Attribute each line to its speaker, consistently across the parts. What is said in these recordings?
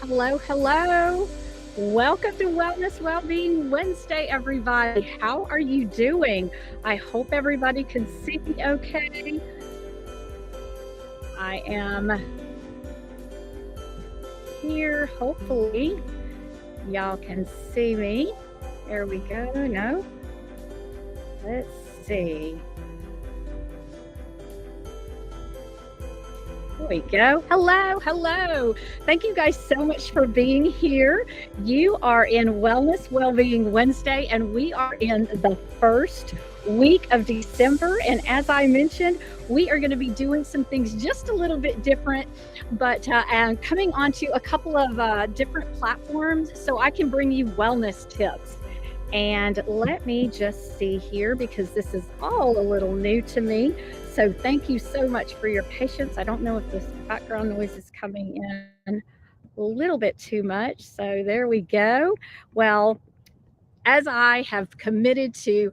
Speaker 1: Hello, hello. Welcome to Wellness Wellbeing Wednesday, everybody. How are you doing? I hope everybody can see me okay. I am here. Hopefully, y'all can see me. There we go. No. Let's see. There we go. Hello, hello. Thank you guys so much for being here. You are in Wellness Wellbeing Wednesday, and we are in the first week of December. And as I mentioned, we are going to be doing some things just a little bit different, but coming onto a couple of different platforms so I can bring you wellness tips. And let me just see here because this is all a little new to me. So thank you so much for your patience. I don't know if this background noise is coming in a little bit too much. So there we go. Well, as I have committed to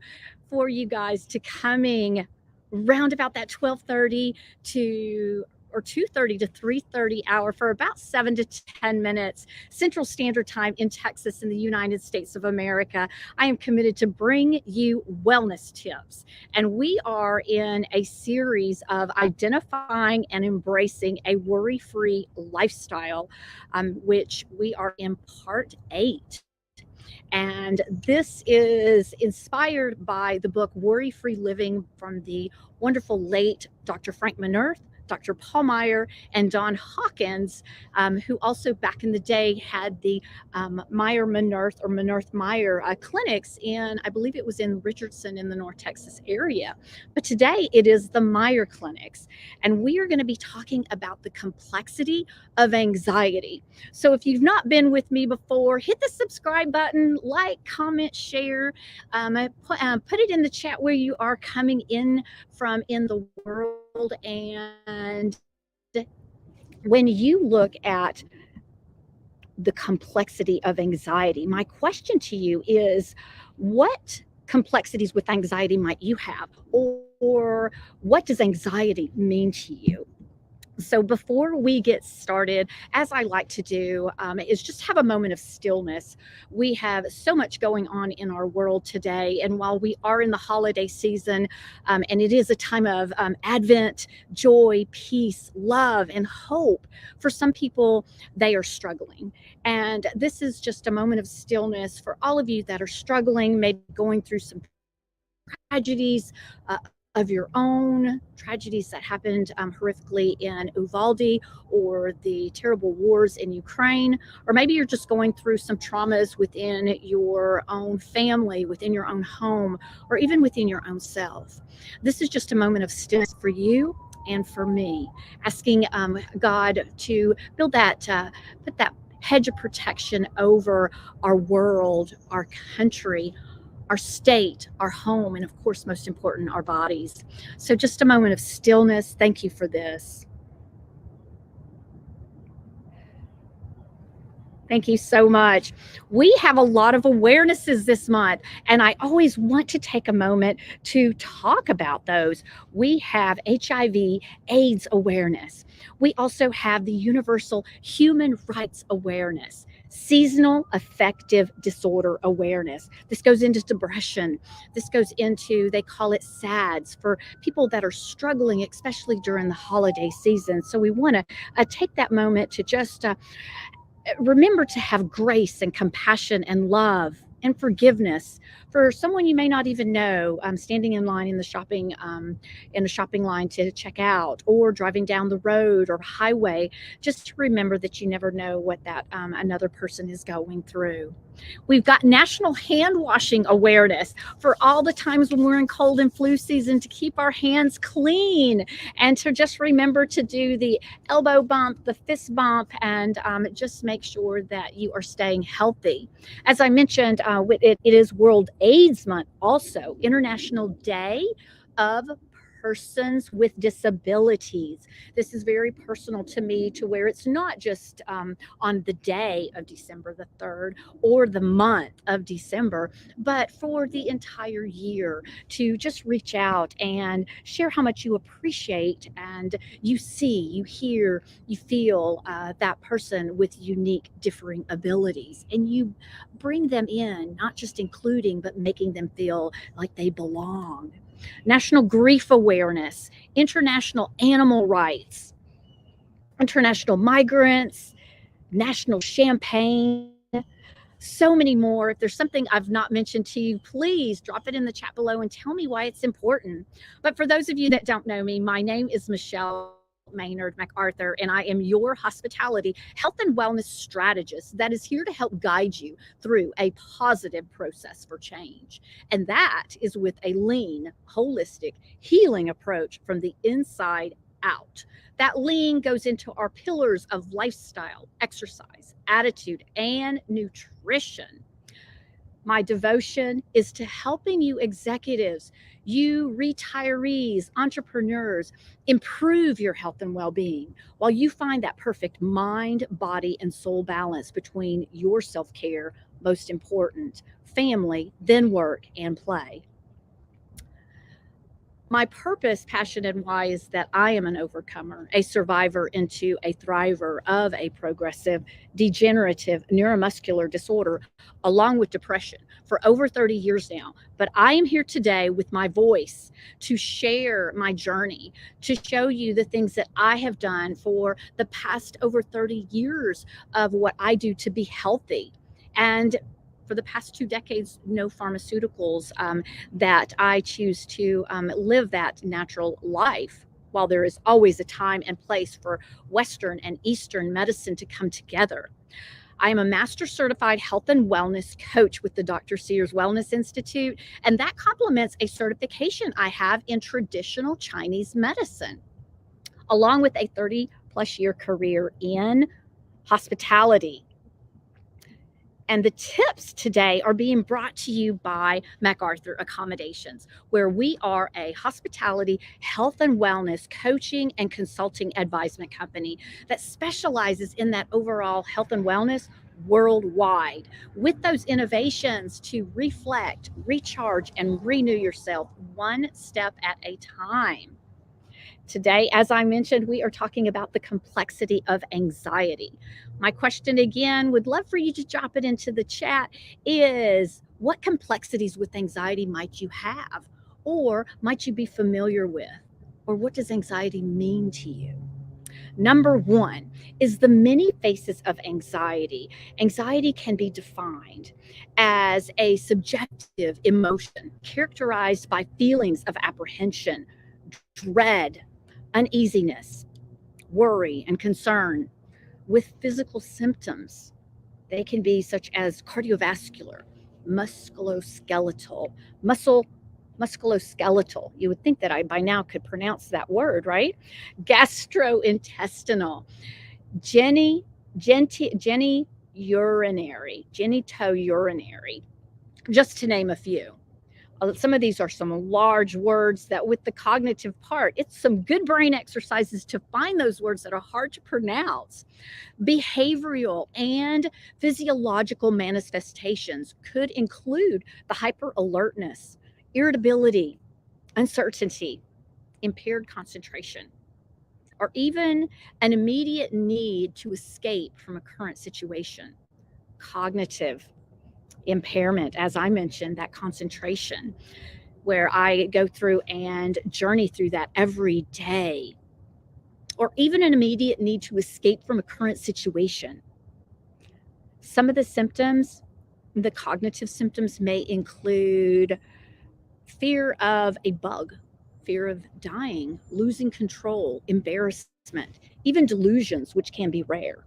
Speaker 1: for you guys to coming round about that 12:30 to or 2:30 to 3:30 hour for about 7 to 10 minutes Central Standard Time in Texas in the United States of America. I am committed to bring you wellness tips. And we are in a series of identifying and embracing a worry-free lifestyle, which we are in part 8. And this is inspired by the book Worry Free Living from the wonderful late Dr. Frank Minerth, Dr. Paul Meyer, and Don Hawkins, who also back in the day had the Meyer Minerth or Minerth Meyer clinics in, I believe it was in Richardson in the North Texas area. But today it is the Meyer clinics. And we are going to be talking about the complexity of anxiety. So if you've not been with me before, hit the subscribe button, like, comment, share, put it in the chat where you are coming in from in the world. And when you look at the complexity of anxiety, my question to you is, what complexities with anxiety might you have? Or what does anxiety mean to you? So before we get started, as I like to do, is just have a moment of stillness. We have so much going on in our world today. And while we are in the holiday season, and it is a time of Advent, joy, peace, love, and hope, for some people, they are struggling. And this is just a moment of stillness for all of you that are struggling, maybe going through some tragedies, of your own, tragedies that happened horrifically in Uvalde, or the terrible wars in Ukraine, or maybe you're just going through some traumas within your own family, within your own home, or even within your own self. This is just a moment of stillness for you and for me, asking God to build that, put that hedge of protection over our world, our country, our state, our home, and of course, most important, our bodies. So just a moment of stillness. Thank you for this. Thank you so much. We have a lot of awarenesses this month, and I always want to take a moment to talk about those. We have HIV/AIDS awareness. We also have the Universal Human Rights Awareness, Seasonal Affective Disorder Awareness. This goes into depression. This goes into, they call it SADS, for people that are struggling, especially during the holiday season. So we want to take that moment to just remember to have grace and compassion and love and forgiveness for someone you may not even know, standing in line in the shopping line to check out, or driving down the road or highway, just to remember that you never know what that another person is going through. We've got National Hand Washing Awareness for all the times when we're in cold and flu season, to keep our hands clean, and to just remember to do the elbow bump, the fist bump, and just make sure that you are staying healthy. As I mentioned, it is World AIDS Month, also International Day of persons with disabilities. This is very personal to me, to where it's not just on the day of December the 3rd or the month of December, but for the entire year, to just reach out and share how much you appreciate and you see, you hear, you feel that person with unique, differing abilities. And you bring them in, not just including, but making them feel like they belong. National Grief Awareness, International Animal Rights, International Migrants, National Champagne, so many more. If there's something I've not mentioned to you, please drop it in the chat below and tell me why it's important. But for those of you that don't know me, my name is Michelle Maynard MacArthur, and I am your hospitality health and wellness strategist that is here to help guide you through a positive process for change. And that is with a lean, holistic, healing approach from the inside out. That lean goes into our pillars of lifestyle, exercise, attitude, and nutrition. My devotion is to helping you executives, you retirees, entrepreneurs, improve your health and well being while you find that perfect mind, body, and soul balance between your self care, most important, family, then work and play. My purpose, passion, and why is that I am an overcomer, a survivor into a thriver of a progressive, degenerative neuromuscular disorder, along with depression for over 30 years now. But I am here today with my voice to share my journey, to show you the things that I have done for the past over 30 years of what I do to be healthy. And for the past 2 decades, no pharmaceuticals, that I choose to live that natural life, while there is always a time and place for Western and Eastern medicine to come together. I am a master certified health and wellness coach with the Dr. Sears Wellness Institute, and that complements a certification I have in traditional Chinese medicine, along with a 30-plus-year career in hospitality. And the tips today are being brought to you by MacArthur Accommodations, where we are a hospitality, health and wellness coaching and consulting advisement company that specializes in that overall health and wellness worldwide, with those innovations to reflect, recharge, and renew yourself one step at a time. Today, as I mentioned, we are talking about the complexity of anxiety. My question again, would love for you to drop it into the chat, is what complexities with anxiety might you have, or might you be familiar with, or what does anxiety mean to you? Number one is the many faces of anxiety. Anxiety can be defined as a subjective emotion characterized by feelings of apprehension, dread, uneasiness, worry, and concern with physical symptoms. They can be such as cardiovascular, musculoskeletal, musculoskeletal. You would think that I by now could pronounce that word, right? Gastrointestinal, genitourinary, just to name a few. Some of these are some large words that, with the cognitive part, it's some good brain exercises to find those words that are hard to pronounce. Behavioral and physiological manifestations could include the hyper alertness, irritability, uncertainty, impaired concentration, or even an immediate need to escape from a current situation. Cognitive impairment, as I mentioned, that concentration, where I go through and journey through that every day, or even an immediate need to escape from a current situation. Some of the symptoms, the cognitive symptoms, may include fear of a bug, fear of dying, losing control, embarrassment, even delusions, which can be rare.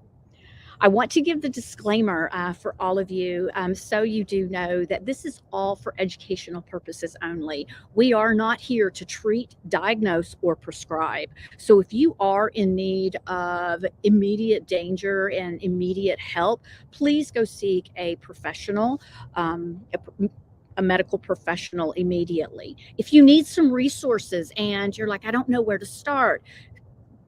Speaker 1: I want to give the disclaimer for all of you, so you do know that this is all for educational purposes only. We are not here to treat, diagnose, or prescribe. So if you are in need of immediate danger and immediate help, please go seek a professional, a medical professional immediately. If you need some resources and you're like, I don't know where to start,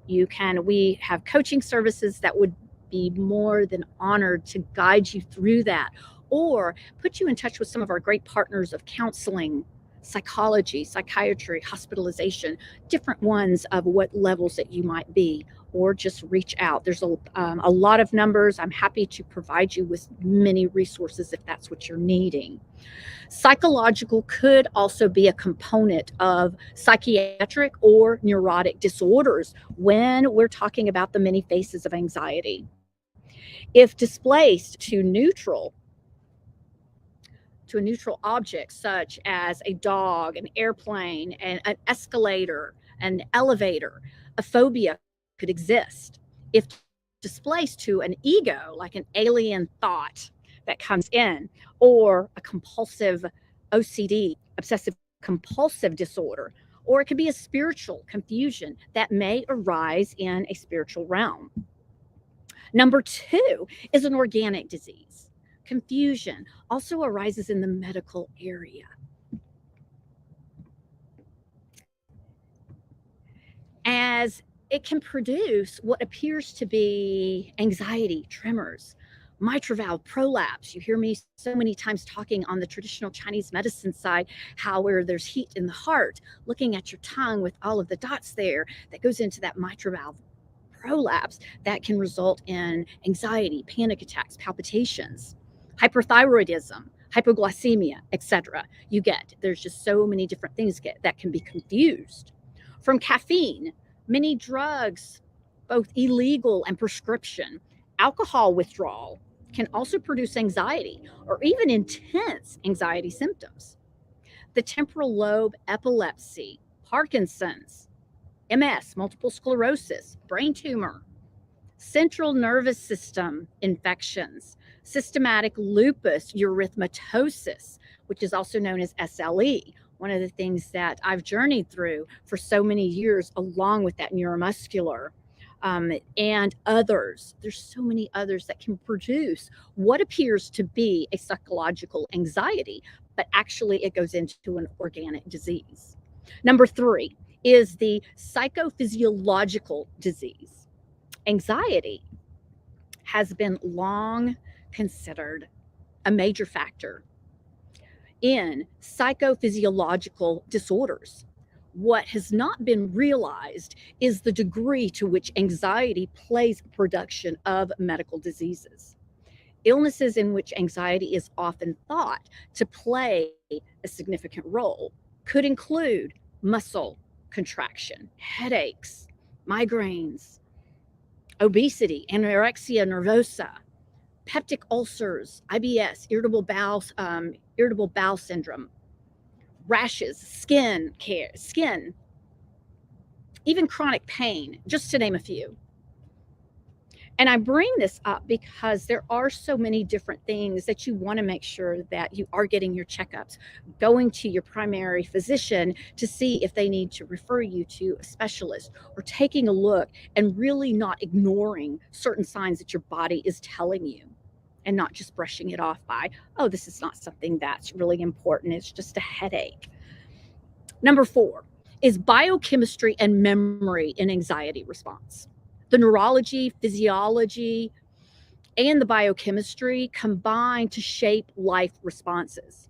Speaker 1: we have coaching services that would be more than honored to guide you through that, or put you in touch with some of our great partners of counseling, psychology, psychiatry, hospitalization, different ones of what levels that you might be, or just reach out. There's a lot of numbers. I'm happy to provide you with many resources if that's what you're needing. Psychological could also be a component of psychiatric or neurotic disorders when we're talking about the many faces of anxiety. If displaced to a neutral object such as a dog, an airplane, an escalator, an elevator, a phobia could exist. If displaced to an ego, like an alien thought that comes in, or a compulsive OCD, obsessive compulsive disorder, or it could be a spiritual confusion that may arise in a spiritual realm. Number two is an organic disease. Confusion also arises in the medical area, as it can produce what appears to be anxiety, tremors, mitral valve prolapse. You hear me so many times talking on the traditional Chinese medicine side, how where there's heat in the heart, looking at your tongue with all of the dots there, that goes into that mitral valve prolapse that can result in anxiety, panic attacks, palpitations, hyperthyroidism, hypoglycemia, etc. There's just so many different things that can be confused. From caffeine, many drugs, both illegal and prescription, alcohol withdrawal can also produce anxiety or even intense anxiety symptoms. The temporal lobe epilepsy, Parkinson's, MS, multiple sclerosis, brain tumor, central nervous system infections, systematic lupus erythematosus, which is also known as SLE, one of the things that I've journeyed through for so many years, along with that neuromuscular, and others. There's so many others that can produce what appears to be a psychological anxiety, but actually it goes into an organic disease. Number three is the psychophysiological disease. Anxiety has been long considered a major factor in psychophysiological disorders. What has not been realized is the degree to which anxiety plays a production of medical diseases. Illnesses in which anxiety is often thought to play a significant role could include muscle contraction, headaches, migraines, obesity, anorexia nervosa, peptic ulcers, IBS, irritable bowel syndrome, rashes, skin, even chronic pain, just to name a few. And I bring this up because there are so many different things that you want to make sure that you are getting your checkups, going to your primary physician to see if they need to refer you to a specialist, or taking a look and really not ignoring certain signs that your body is telling you, and not just brushing it off by, oh, this is not something that's really important. It's just a headache. Number four is biochemistry and memory in anxiety response. The neurology, physiology, and the biochemistry combine to shape life responses.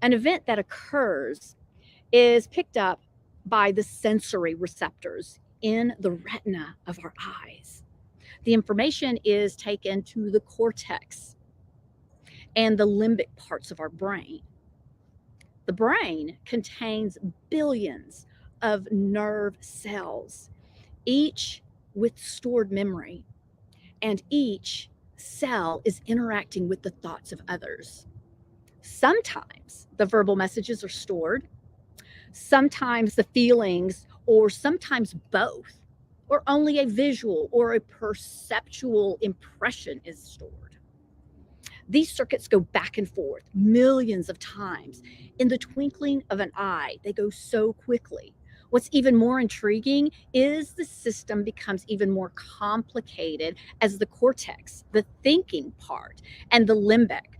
Speaker 1: An event that occurs is picked up by the sensory receptors in the retina of our eyes. The information is taken to the cortex and the limbic parts of our brain. The brain contains billions of nerve cells, each with stored memory, and each cell is interacting with the thoughts of others. Sometimes the verbal messages are stored, sometimes the feelings, or sometimes both, or only a visual or a perceptual impression is stored. These circuits go back and forth millions of times. In the twinkling of an eye, they go so quickly. What's even more intriguing is the system becomes even more complicated as the cortex, the thinking part, and the limbic,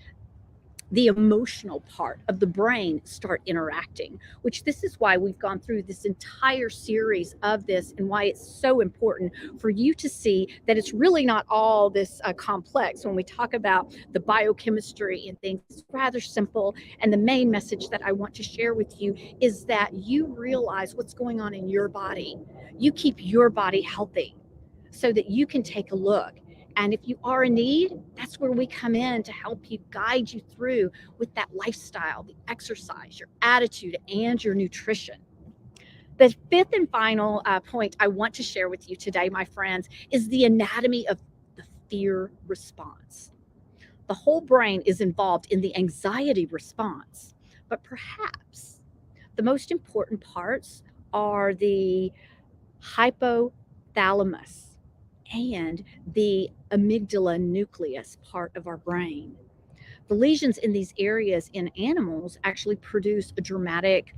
Speaker 1: the emotional part of the brain start interacting, which this is why we've gone through this entire series of this and why it's so important for you to see that it's really not all this complex. When we talk about the biochemistry and things, it's rather simple. And the main message that I want to share with you is that you realize what's going on in your body. You keep your body healthy so that you can take a look. And if you are in need, that's where we come in to help you, guide you through with that lifestyle, the exercise, your attitude, and your nutrition. The fifth and final point I want to share with you today, my friends, is the anatomy of the fear response. The whole brain is involved in the anxiety response, but perhaps the most important parts are the hypothalamus and the amygdala nucleus part of our brain. The lesions in these areas in animals actually produce a dramatic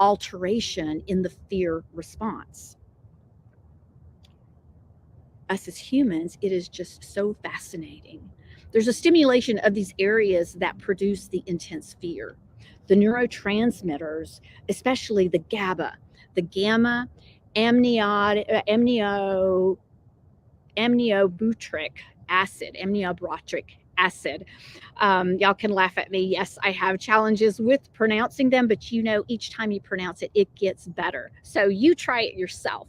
Speaker 1: alteration in the fear response. Us as humans, it is just so fascinating. There's a stimulation of these areas that produce the intense fear. The neurotransmitters, especially the GABA, the gamma amniobutyric acid. Y'all can laugh at me. Yes, I have challenges with pronouncing them, but each time you pronounce it, it gets better. So you try it yourself.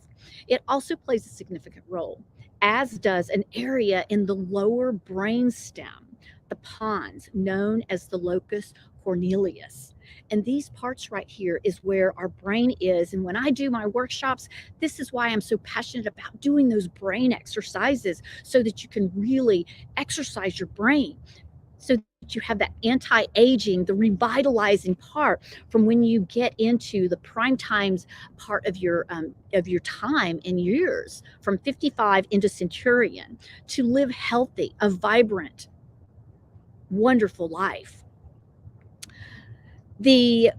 Speaker 1: It also plays a significant role, as does an area in the lower brain stem, the pons, known as the locus coeruleus. And these parts right here is where our brain is. And when I do my workshops, this is why I'm so passionate about doing those brain exercises so that you can really exercise your brain, so that you have that anti-aging, the revitalizing part from when you get into the prime times part of your time and years, from 55 into centurion, to live healthy, a vibrant, wonderful life. The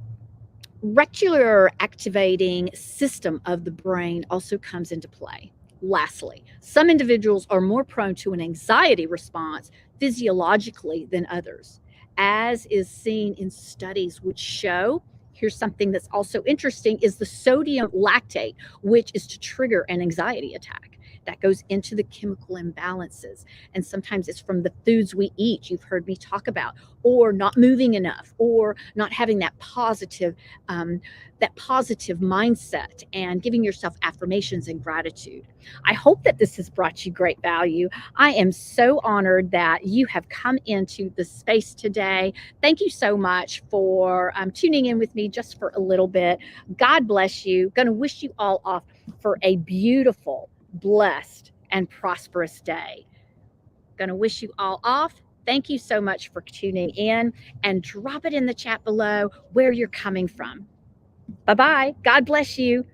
Speaker 1: reticular activating system of the brain also comes into play. Lastly, some individuals are more prone to an anxiety response physiologically than others, as is seen in studies which show, here's something that's also interesting, is the sodium lactate, which is to trigger an anxiety attack. That goes into the chemical imbalances. And sometimes it's from the foods we eat, you've heard me talk about, or not moving enough, or not having that positive mindset and giving yourself affirmations and gratitude. I hope that this has brought you great value. I am so honored that you have come into the space today. Thank you so much for tuning in with me just for a little bit. God bless you. Going to wish you all off for a beautiful, blessed, and prosperous day. Going to wish you all off. Thank you so much for tuning in, and drop it in the chat below where you're coming from. Bye-bye. God bless you.